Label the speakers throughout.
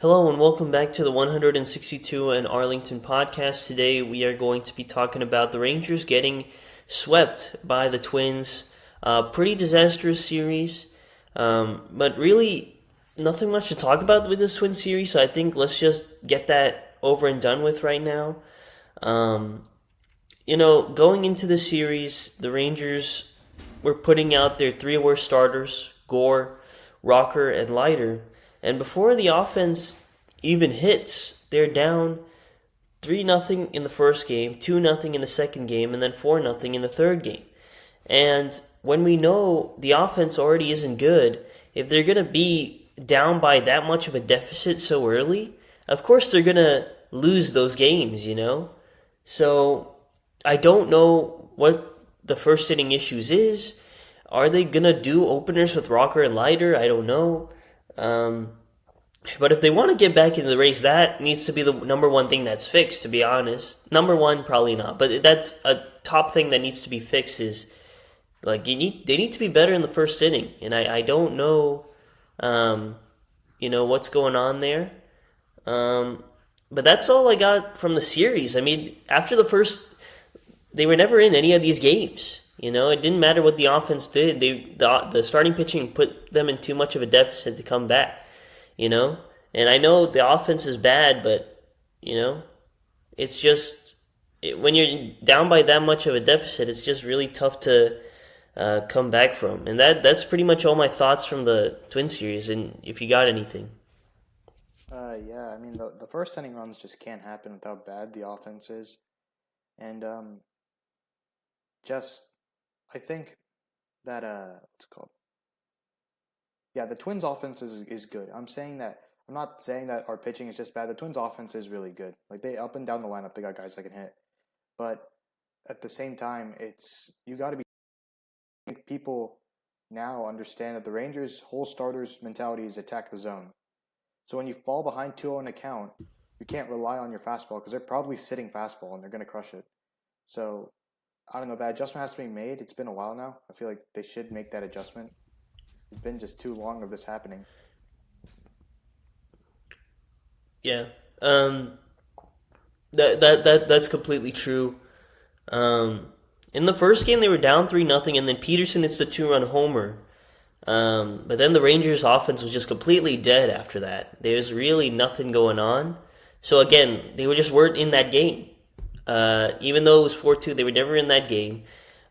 Speaker 1: Hello and welcome back to the 162 and Arlington podcast. Today we are going to be talking about the Rangers getting swept by the Twins. Pretty disastrous series, but really nothing much to talk about with this Twins series. So I think let's just get that over and done with right now. Um, Going into the series, the Rangers were putting out their three worst starters: Gore, Rocker, and Leiter. And before the offense even hits, they're down 3-0 in the first game, 2-0 in the second game, and then 4-0 in the third game. And when we know the offense already isn't good, if they're going to be down by that much of a deficit so early, of course they're going to lose those games. So I don't know what the first inning issues is. Are they going to do openers with Rocker and Leiter? I don't know. But if they want to get back into the race, that needs to be the number one thing that's fixed, to be honest. Number one, probably not. But that's a top thing that needs to be fixed is, they need to be better in the first inning. And I don't know, what's going on there. But that's all I got from the series. I mean, after the first, they were never in any of these games. It didn't matter what the offense did. The starting pitching put them in too much of a deficit to come back. And I know the offense is bad, but it's just when you're down by that much of a deficit, it's just really tough to come back from. And that's pretty much all my thoughts from the Twin series. And if you got anything,
Speaker 2: yeah, I mean the first inning runs just can't happen with how bad the offense is, and just I think that what's it called? Yeah, the Twins' offense is good. I'm not saying that our pitching is just bad. The Twins' offense is really good. Like they up and down the lineup, they got guys that can hit. But at the same time, you got to be people now understand that the Rangers' whole starters mentality is attack the zone. So when you fall behind 2-0 in a count, you can't rely on your fastball because they're probably sitting fastball and they're going to crush it. So I don't know. That adjustment has to be made. It's been a while now. I feel like they should make that adjustment. It's been just too long of this happening.
Speaker 1: yeah, that's completely true. In the first game, they were down 3-0, and then Peterson hits the 2-run homer. But then the Rangers' offense was just completely dead after that. There's really nothing going on. So again, they weren't in that game. Even though it was 4-2, they were never in that game.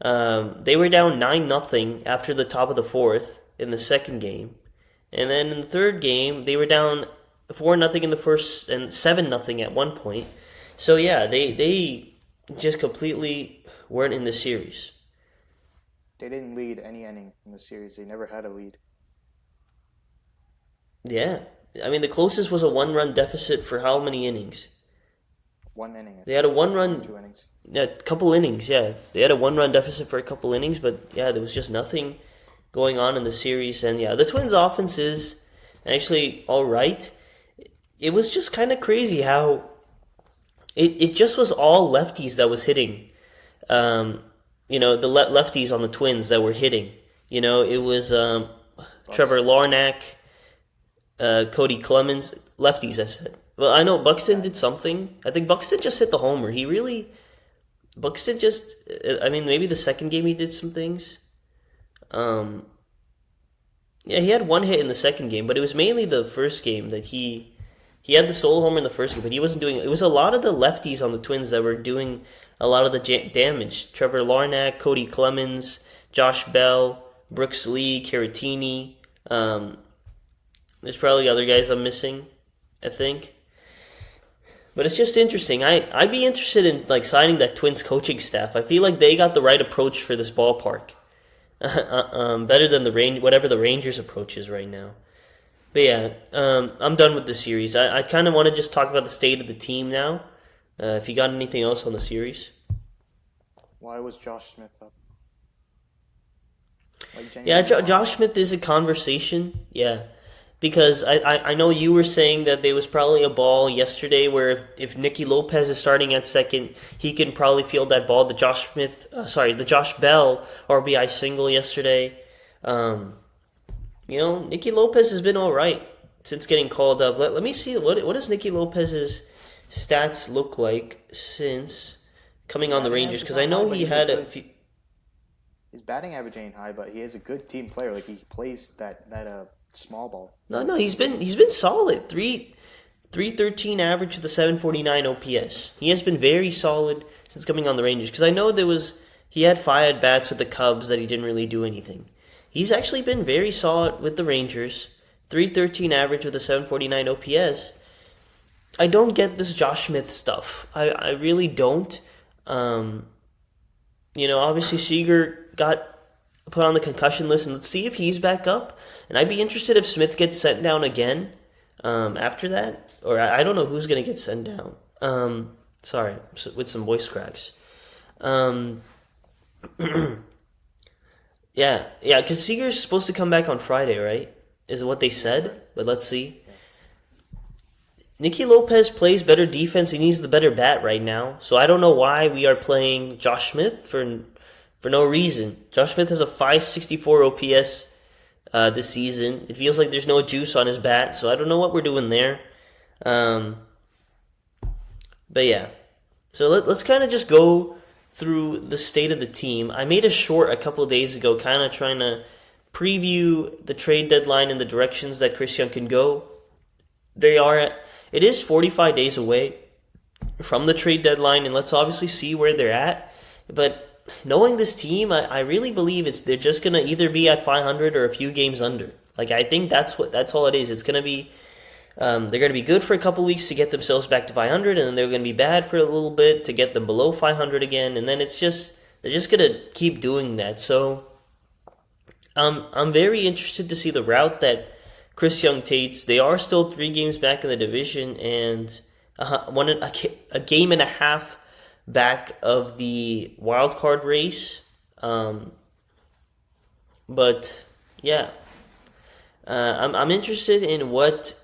Speaker 1: They were down 9-0 after the top of the fourth in the second game. And then in the third game, they were down 4-0 in the first and 7-0 at one point. So yeah, they just completely weren't in the series.
Speaker 2: They didn't lead any inning in the series. They never had a lead.
Speaker 1: Yeah. I mean, the closest was a one-run deficit for how many innings?
Speaker 2: One inning, I
Speaker 1: They had a
Speaker 2: think.
Speaker 1: one-run,
Speaker 2: 2 innings.
Speaker 1: yeah, couple innings, yeah. They had a one-run deficit for a couple innings, but yeah, there was just nothing going on in the series. And yeah, the Twins' offense is actually all right. It was just kind of crazy how it just was all lefties that was hitting. The lefties on the Twins that were hitting. It was Trevor
Speaker 2: Buxton.
Speaker 1: Larnack, Cody Clemens, lefties. I said. Well, I know Buxton did something. I think Buxton just hit the homer. Buxton just. I mean, maybe the second game he did some things. Um, yeah, he had one hit in the second game, but it was mainly the first game that he had the solo homer in the first game, but he wasn't doing. It was a lot of the lefties on the Twins that were doing a lot of the damage. Trevor Larnack, Cody Clemens, Josh Bell, Brooks Lee, Caratini. There's probably other guys I'm missing, I think. But it's just interesting. I'd be interested in signing that Twins coaching staff. I feel like they got the right approach for this ballpark. Better than whatever the Rangers' approach is right now. But yeah, I'm done with the series. I kind of want to just talk about the state of the team now. If you got anything else on the series.
Speaker 2: Why was Josh Smith up? Like
Speaker 1: Yeah,
Speaker 2: genuinely, why?
Speaker 1: Josh Smith is a conversation. Yeah. Because I know you were saying that there was probably a ball yesterday where if Nicky Lopez is starting at second, he can probably field that ball. The Josh Bell RBI single yesterday. Nicky Lopez has been all right. since getting called up. Let me see what does Nicky Lopez's stats look like since coming
Speaker 2: His
Speaker 1: on the
Speaker 2: batting
Speaker 1: Rangers?
Speaker 2: average is
Speaker 1: Because I
Speaker 2: not high,
Speaker 1: know
Speaker 2: but
Speaker 1: he
Speaker 2: he's a
Speaker 1: had a
Speaker 2: good.
Speaker 1: few.
Speaker 2: His batting average ain't high, but he is a good team player. Like he plays that small ball
Speaker 1: No,
Speaker 2: really good.
Speaker 1: he's been solid. 313 average with a 749 OPS. He has been very solid since coming on the Rangers. Because I know he had 5 at bats with the Cubs that he didn't really do anything. He's actually been very solid with the Rangers. 313 average with a 749 OPS. I don't get this Josh Smith stuff. I really don't. Um, Obviously Seager got put on the concussion list, and let's see if he's back up. And I'd be interested if Smith gets sent down again after that, or I don't know who's going to get sent down. Sorry, with some voice cracks. Um, yeah, because Seager's supposed to come back on Friday, right? Is what they
Speaker 2: That's
Speaker 1: said,
Speaker 2: right.
Speaker 1: but let's see.
Speaker 2: Yeah.
Speaker 1: Nicky Lopez plays better defense. He needs the better bat right now. So I don't know why we are playing Josh Smith for no reason. Josh Smith has a 564 OPS this season. It feels like there's no juice on his bat, so I don't know what we're doing there. Um, but yeah, so let's kind of just go through the state of the team. I made a short a couple of days ago, kind of trying to preview the trade deadline and the directions that Chris Young can go. It is 45 days away from the trade deadline, and let's obviously see where they're at. But knowing this team, I really believe they're just gonna either be at 500 or a few games under. Like I think that's all it is. It's gonna be they're gonna be good for a couple weeks to get themselves back to 500, and then they're gonna be bad for a little bit to get them below 500 again, and then they're just gonna keep doing that. So I'm very interested to see the route that Chris Young takes. They are still 3 games back in the division, and a game and a half back of the wild card race. But yeah, I'm interested in what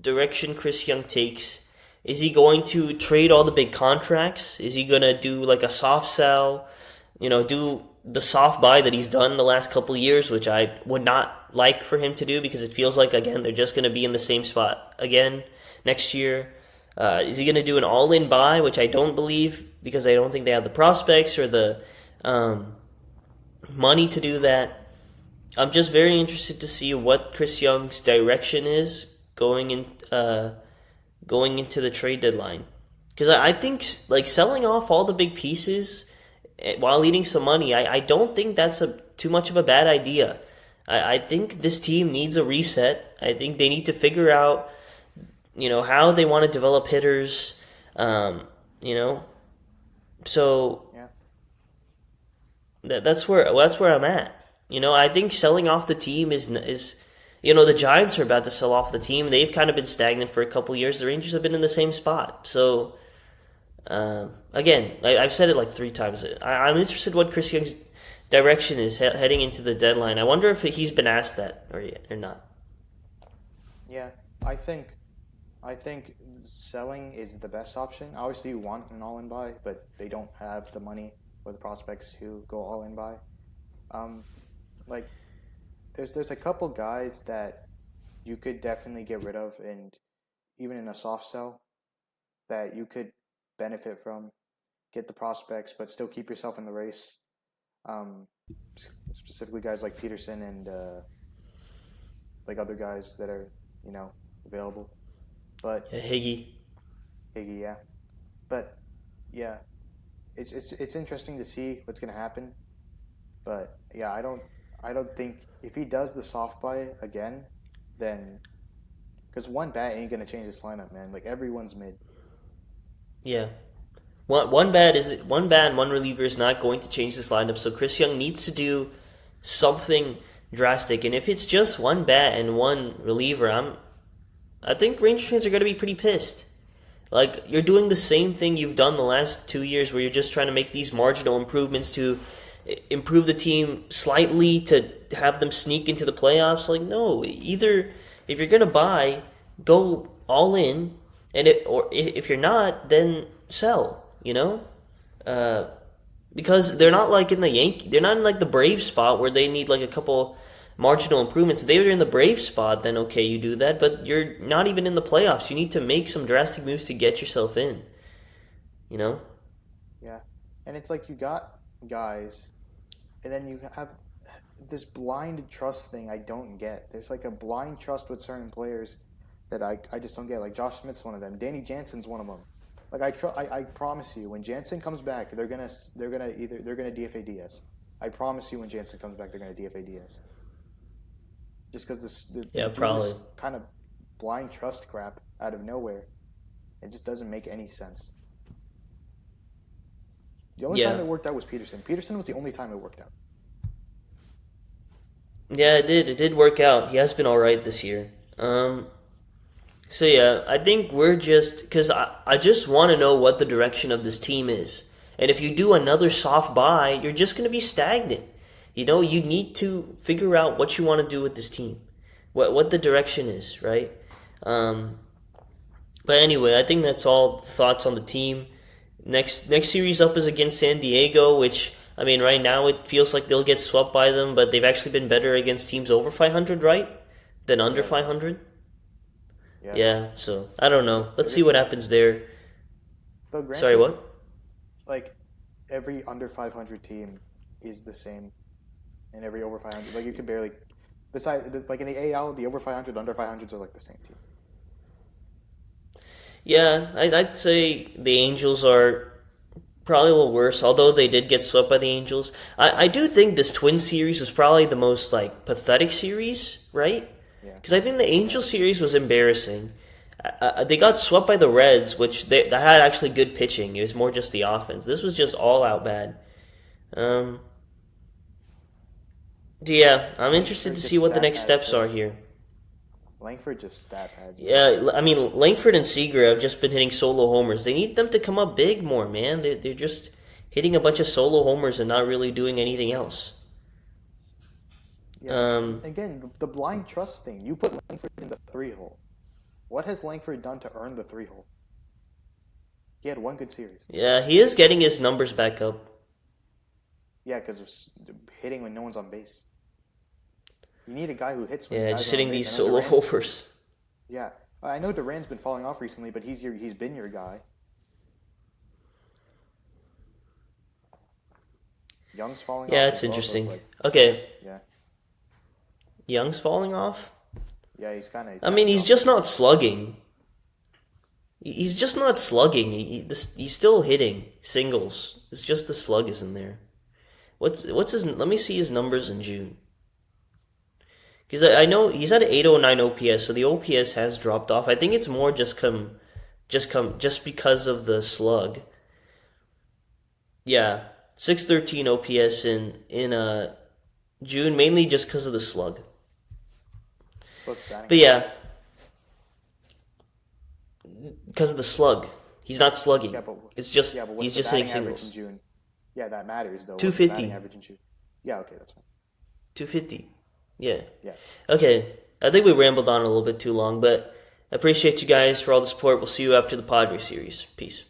Speaker 1: direction Chris Young takes. Is he going to trade all the big contracts? Is he gonna do like a soft sell? Do the soft buy that he's done the last couple of years, which I would not like for him to do because it feels like again they're just gonna be in the same spot again next year. Is he gonna do an all-in buy, which I don't believe because I don't think they have the prospects or the money to do that. I'm just very interested to see what Chris Young's direction is going into the trade deadline, because I think like selling off all the big pieces while eating some money, I don't think that's too much of a bad idea. I think this team needs a reset. I think they need to figure out how they want to develop hitters. Um, you know, so
Speaker 2: Yeah.
Speaker 1: that's where I'm at. I think selling off the team is the Giants are about to sell off the team. They've kind of been stagnant for a couple years. The Rangers have been in the same spot. So again, I've said it like 3 times. I'm interested what Chris Young's direction is heading into the deadline. I wonder if he's been asked that or not.
Speaker 2: Yeah. I think selling is the best option. Obviously, you want an all-in buy, but they don't have the money or the prospects to go all-in buy. Um, like there's a couple guys that you could definitely get rid of, and even in a soft sell that you could benefit from, get the prospects, but still keep yourself in the race. Um, Specifically, guys like Peterson and like other guys that are available. But
Speaker 1: Higgy.
Speaker 2: Higgy, yeah. But yeah, it's interesting to see what's gonna happen. But yeah, I don't think if he does the soft buy again, then because one bat ain't gonna change this lineup, man. Like everyone's mid.
Speaker 1: Yeah. One bad and one reliever is not going to change this lineup. So Chris Young needs to do something drastic. And if it's just one bat and one reliever, I think Rangers fans are going to be pretty pissed. Like you're doing the same thing you've done the last 2 years, where you're just trying to make these marginal improvements to improve the team slightly to have them sneak into the playoffs. Like no, either if you're going to buy, go all in, or if you're not, then sell. Because they're not like in they're not in like the Brave spot where they need like a couple marginal improvements. If they were in the Brave spot, then okay, you do that. But you're not even in the playoffs. You need to make some drastic moves to get yourself in. You know?
Speaker 2: Yeah. And it's like you got guys, and then you have this blind trust thing I don't get. There's like a blind trust with certain players that I just don't get. Like Josh Smith's one of them. Danny Jansen's one of them. Like I promise you, when Jansen comes back, they're gonna DFA Diaz. I promise you, when Jansen comes back, they're gonna DFA Diaz. Just because
Speaker 1: Yeah, probably.
Speaker 2: this kind of blind trust crap out of nowhere, it just doesn't make any sense. The only time it worked out was Peterson. Peterson was the only time it worked out.
Speaker 1: Yeah, it did. It did work out. He has been all right this year. So yeah, I think we're just because I just want to know what the direction of this team is, and if you do another soft buy, you're just going to be stagnant. You know, you need to figure out what you want to do with this team, what the direction is, right? But anyway, I think that's all thoughts on the team. Next series up is against San Diego, which I mean, right now it feels like they'll get swept by them, but they've actually been better against teams over 500, right, than under 500. Yeah, so I don't know. Let's see what happens there.
Speaker 2: Though granted,
Speaker 1: Sorry, what?
Speaker 2: Like every under 500 team is the same, and every over 500, like you can barely. Besides, like in the AL, the over 500, under 500s are like the same team.
Speaker 1: Yeah, I'd say the Angels are probably a little worse, although they did get swept by the Angels. I do think this Twin series was probably the most like pathetic series, right? Because I think the Angel series was embarrassing. They got swept by the Reds, which that had actually good pitching. It was more just the offense. This was just all out bad. Yeah, I'm interested to see what the next steps are here.
Speaker 2: Langford just stat pads.
Speaker 1: Yeah, I mean Langford and Seager have just been hitting solo homers. They need them to come up big more, man. They're just hitting a bunch of solo homers and not really doing anything else.
Speaker 2: Yeah. Again, the blind trust thing. You put Langford in the 3-hole. What has Langford done to earn the 3-hole? He had one good series.
Speaker 1: Yeah, he is getting his numbers back up.
Speaker 2: Yeah, because of hitting when no one's on base. You need a guy who hits when
Speaker 1: yeah,
Speaker 2: guys
Speaker 1: just
Speaker 2: are
Speaker 1: hitting
Speaker 2: on base.
Speaker 1: these solo homers.
Speaker 2: Yeah, I know Duran's been falling off recently, but he's been your guy. Young's falling off.
Speaker 1: Yeah, it's
Speaker 2: as well,
Speaker 1: interesting.
Speaker 2: so it's like,
Speaker 1: Okay.
Speaker 2: Yeah.
Speaker 1: Young's falling off?
Speaker 2: Yeah, he's kind of.
Speaker 1: I mean, he's just not slugging. He's just not slugging. He's still hitting singles. It's just the slug isn't there. What's his? Let me see his numbers in June. Because I know he's at 809 OPS, so the OPS has dropped off. I think it's more just because of the slug. Yeah, 613 OPS in June, mainly just because of the slug. But yeah, because of the slug, he's not slugging.
Speaker 2: Yeah, but,
Speaker 1: it's just
Speaker 2: but
Speaker 1: he's just hitting
Speaker 2: average
Speaker 1: singles.
Speaker 2: in June? Yeah, that matters though.
Speaker 1: 250.
Speaker 2: Average in June? Yeah, okay, that's fine.
Speaker 1: 250. Yeah.
Speaker 2: Yeah.
Speaker 1: Okay. I think we rambled on a little bit too long, but I appreciate you guys for all the support. We'll see you after the Padres series. Peace.